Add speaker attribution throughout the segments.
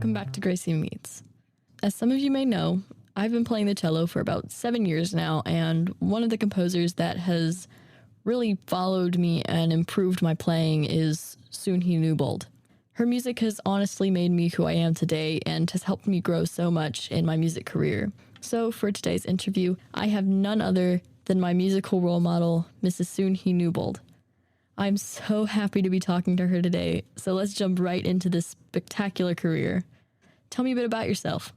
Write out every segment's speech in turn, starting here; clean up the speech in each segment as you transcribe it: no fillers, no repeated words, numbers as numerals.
Speaker 1: welcome back to Gracie Meets. As some of you may know, I've been playing the cello for about 7 years now, and one of the composers that has really followed me and improved my playing is Soon Hee Newbold. Her music has honestly made me who I am today and has helped me grow so much in my music career. So for today's interview, I have none other than my musical role model, Mrs. Soon Hee Newbold. I'm so happy to be talking to her today, so let's jump right into this spectacular career. Tell me a bit about yourself.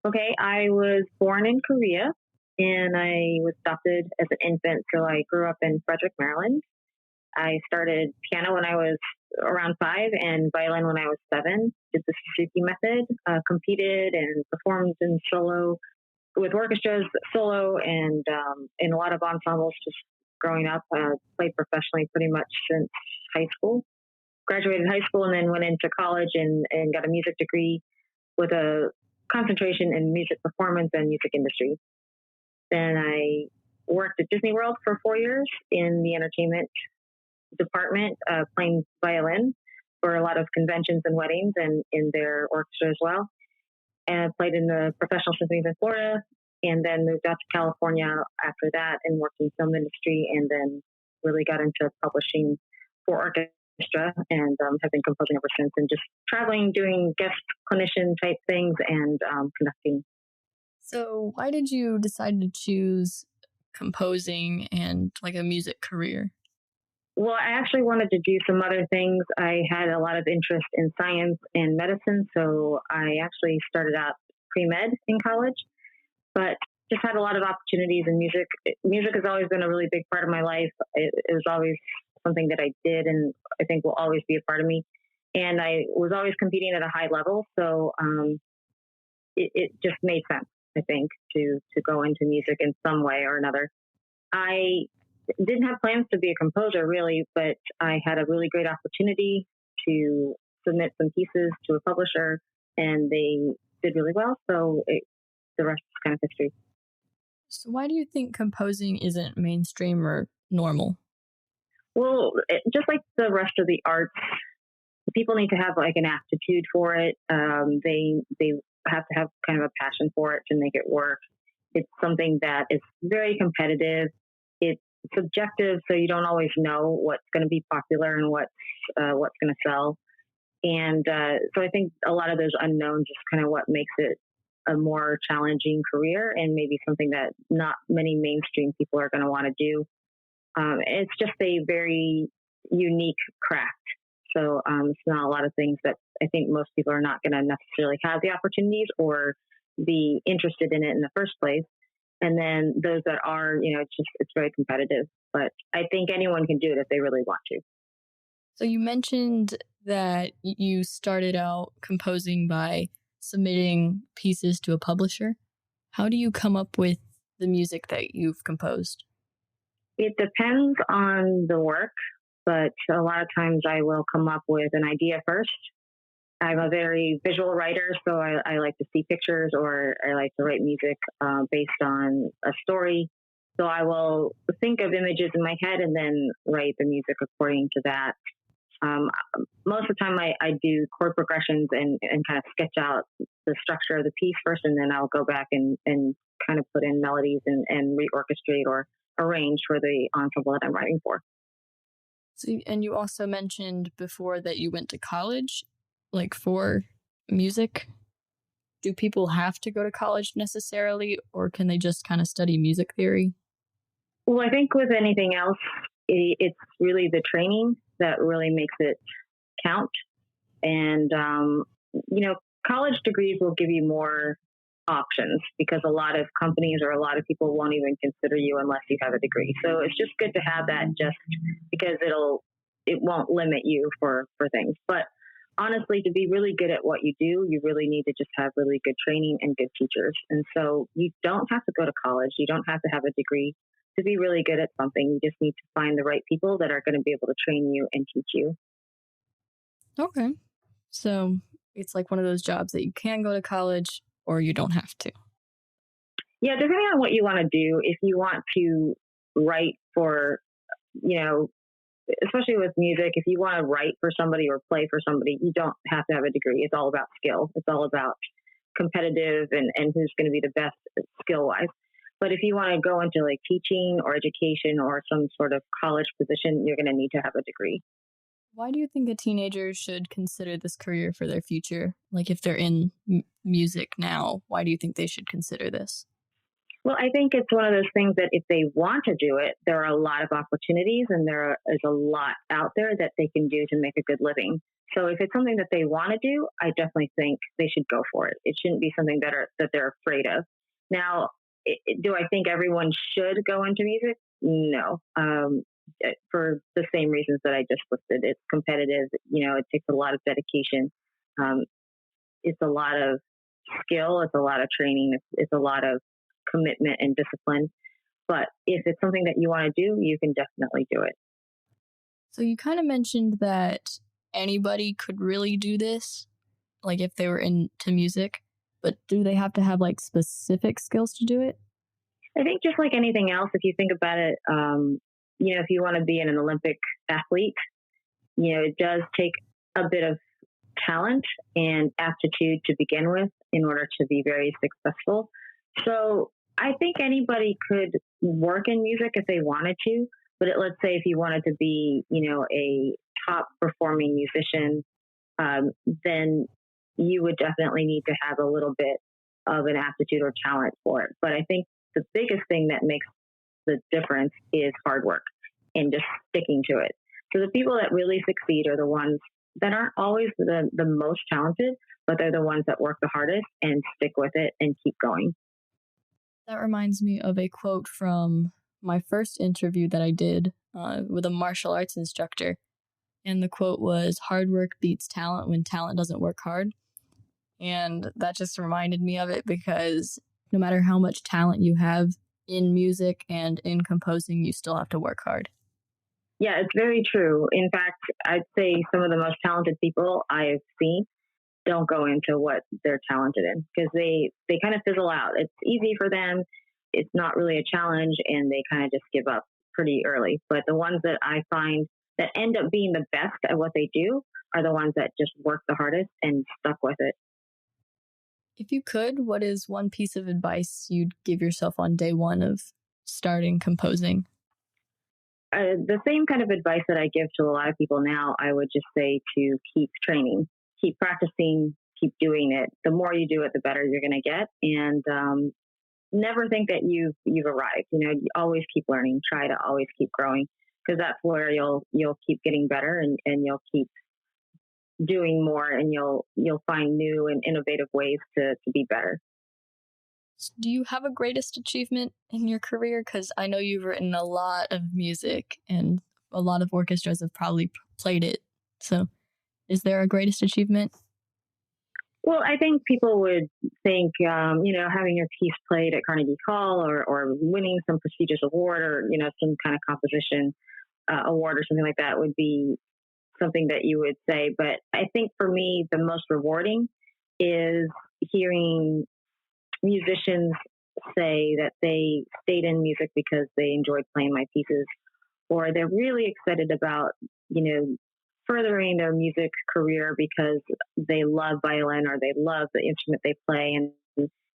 Speaker 2: Okay, I was born in Korea, and I was adopted as an infant, so I grew up in Frederick, Maryland. I started piano when I was around 5 and violin when I was 7, did the Suzuki method, competed and performed in solo with orchestras, solo, and in a lot of ensembles just growing up. Played professionally pretty much since high school. Graduated high school and then went into college and got a music degree with a concentration in music performance and music industry. Then I worked at Disney World for 4 years in the entertainment department, playing violin for a lot of conventions and weddings and in their orchestra as well. And I played in the professional symphonies in Florida, and then moved out to California after that and worked in film industry, and then really got into publishing for orchestra and have been composing ever since, and just traveling, doing guest clinician type things and conducting.
Speaker 1: So why did you decide to choose composing and like a music career?
Speaker 2: Well, I actually wanted to do some other things. I had a lot of interest in science and medicine, so I actually started out pre-med in college, but just had a lot of opportunities in music. Music has always been a really big part of my life. It was always something that I did and I think will always be a part of me. And I was always competing at a high level, so it just made sense, I think, to go into music in some way or another. I didn't have plans to be a composer really, but I had a really great opportunity to submit some pieces to a publisher and they did really well. So the rest is kind of history.
Speaker 1: So why do you think composing isn't mainstream or normal?
Speaker 2: Well, just like the rest of the arts, people need to have like an aptitude for it. They have to have kind of a passion for it to make it work. It's something that is very competitive. It's subjective, so you don't always know what's going to be popular and what's going to sell. And so I think a lot of those unknowns is kind of what makes it a more challenging career and maybe something that not many mainstream people are going to want to do. It's just a very unique craft. So it's not a lot of things that I think most people are not going to necessarily have the opportunities or be interested in it in the first place. And then those that are, it's very competitive. But I think anyone can do it if they really want to.
Speaker 1: So you mentioned that you started out composing by submitting pieces to a publisher. How do you come up with the music that you've composed?
Speaker 2: It depends on the work, but a lot of times I will come up with an idea first. I'm a very visual writer, so I like to see pictures, or I like to write music based on a story. So I will think of images in my head and then write the music according to that. Most of the time I do chord progressions and kind of sketch out the structure of the piece first, and then I'll go back and kind of put in melodies and re-orchestrate or arrange for the ensemble that I'm writing for.
Speaker 1: So, and you also mentioned before that you went to college, like for music. Do people have to go to college necessarily, or can they just kind of study music theory?
Speaker 2: Well, I think with anything else, it's really the training that really makes it count. And, college degrees will give you more options because a lot of companies or a lot of people won't even consider you unless you have a degree. So it's just good to have that just because it won't limit you for things. But honestly, to be really good at what you do, you really need to just have really good training and good teachers. And so you don't have to go to college. You don't have to have a degree to be really good at something. You just need to find the right people that are going to be able to train you and teach you.
Speaker 1: Okay. So it's like one of those jobs that you can go to college or you don't have to.
Speaker 2: Yeah, depending on what you want to do. If you want to write for, especially with music, if you want to write for somebody or play for somebody, you don't have to have a degree. It's all about skill. It's all about competitive and who's going to be the best skill wise. But if you want to go into like teaching or education or some sort of college position, you're going to need to have a degree.
Speaker 1: Why do you think a teenager should consider this career for their future? Like if they're in music now, why do you think they should consider this?
Speaker 2: Well, I think it's one of those things that if they want to do it, there are a lot of opportunities and there is a lot out there that they can do to make a good living. So if it's something that they want to do, I definitely think they should go for it. It shouldn't be something that they're afraid of. Now, do I think everyone should go into music? No. For the same reasons that I just listed. It's competitive. It takes a lot of dedication. It's a lot of skill. It's a lot of training. It's a lot of commitment and discipline. But if it's something that you want to do, you can definitely do it.
Speaker 1: So you kind of mentioned that anybody could really do this, like if they were into music, but do they have to have like specific skills to do it?
Speaker 2: I think just like anything else, if you think about it, if you want to be an Olympic athlete, it does take a bit of talent and aptitude to begin with in order to be very successful. So I think anybody could work in music if they wanted to, but let's say if you wanted to be, a top performing musician, then you would definitely need to have a little bit of an aptitude or talent for it. But I think the biggest thing that makes the difference is hard work and just sticking to it. So the people that really succeed are the ones that aren't always the most talented, but they're the ones that work the hardest and stick with it and keep going.
Speaker 1: That reminds me of a quote from my first interview that I did with a martial arts instructor. And the quote was, "Hard work beats talent when talent doesn't work hard." And that just reminded me of it because no matter how much talent you have in music and in composing, you still have to work hard.
Speaker 2: Yeah, it's very true. In fact, I'd say some of the most talented people I've seen don't go into what they're talented in because they kind of fizzle out. It's easy for them. It's not really a challenge and they kind of just give up pretty early. But the ones that I find that end up being the best at what they do are the ones that just work the hardest and stuck with it.
Speaker 1: If you could, what is one piece of advice you'd give yourself on day one of starting composing?
Speaker 2: The same kind of advice that I give to a lot of people now, I would just say to keep training, keep practicing, keep doing it. The more you do it, the better you're going to get. And never think that you've arrived. You always keep learning. Try to always keep growing because that's where you'll keep getting better and you'll keep doing more and you'll find new and innovative ways to be better.
Speaker 1: Do you have a greatest achievement in your career? Because I know you've written a lot of music and a lot of orchestras have probably played it. So is there a greatest achievement?
Speaker 2: Well, I think people would think, having your piece played at Carnegie Hall or winning some prestigious award or, some kind of composition award or something like that would be something that you would say. But I think for me, the most rewarding is hearing musicians say that they stayed in music because they enjoyed playing my pieces, or they're really excited about, furthering their music career because they love violin or they love the instrument they play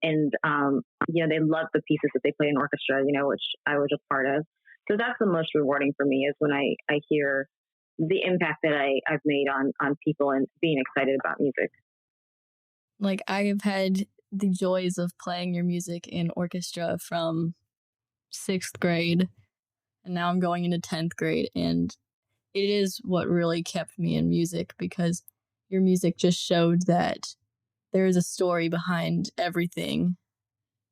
Speaker 2: and they love the pieces that they play in orchestra, which I was a part of. So that's the most rewarding for me is when I hear the impact that I've made on people and being excited about music.
Speaker 1: Like I have had the joys of playing your music in orchestra from 6th grade and now I'm going into 10th grade and it is what really kept me in music because your music just showed that there is a story behind everything.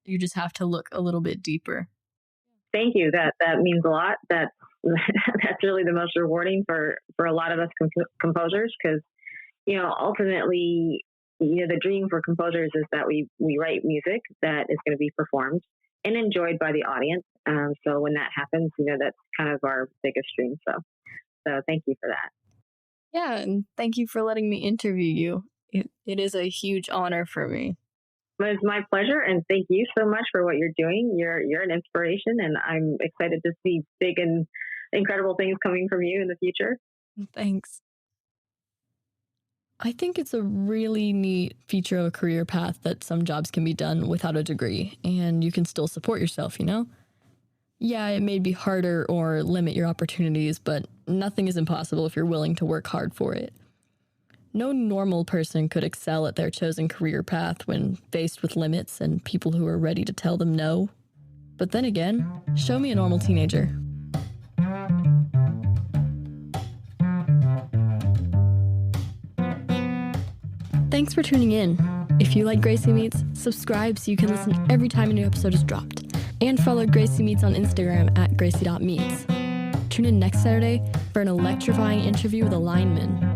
Speaker 1: You just have to look a little bit deeper.
Speaker 2: Thank you. That means a lot. That's really the most rewarding for a lot of us composers because, ultimately, the dream for composers is that we write music that is going to be performed and enjoyed by the audience. So when that happens, that's kind of our biggest dream. So thank you for that.
Speaker 1: Yeah, and thank you for letting me interview you. It is a huge honor for me.
Speaker 2: It's my pleasure, and thank you so much for what you're doing. You're an inspiration, and I'm excited to see big and incredible things coming from you in the future.
Speaker 1: Thanks. I think it's a really neat feature of a career path that some jobs can be done without a degree, and you can still support yourself, you know? Yeah, it may be harder or limit your opportunities, but nothing is impossible if you're willing to work hard for it. No normal person could excel at their chosen career path when faced with limits and people who are ready to tell them no. But then again, show me a normal teenager. Thanks for tuning in. If you like Gracie Meets, subscribe so you can listen every time a new episode is dropped. And follow Gracie Meets on Instagram at Gracie.Meets. Tune in next Saturday for an electrifying interview with a lineman.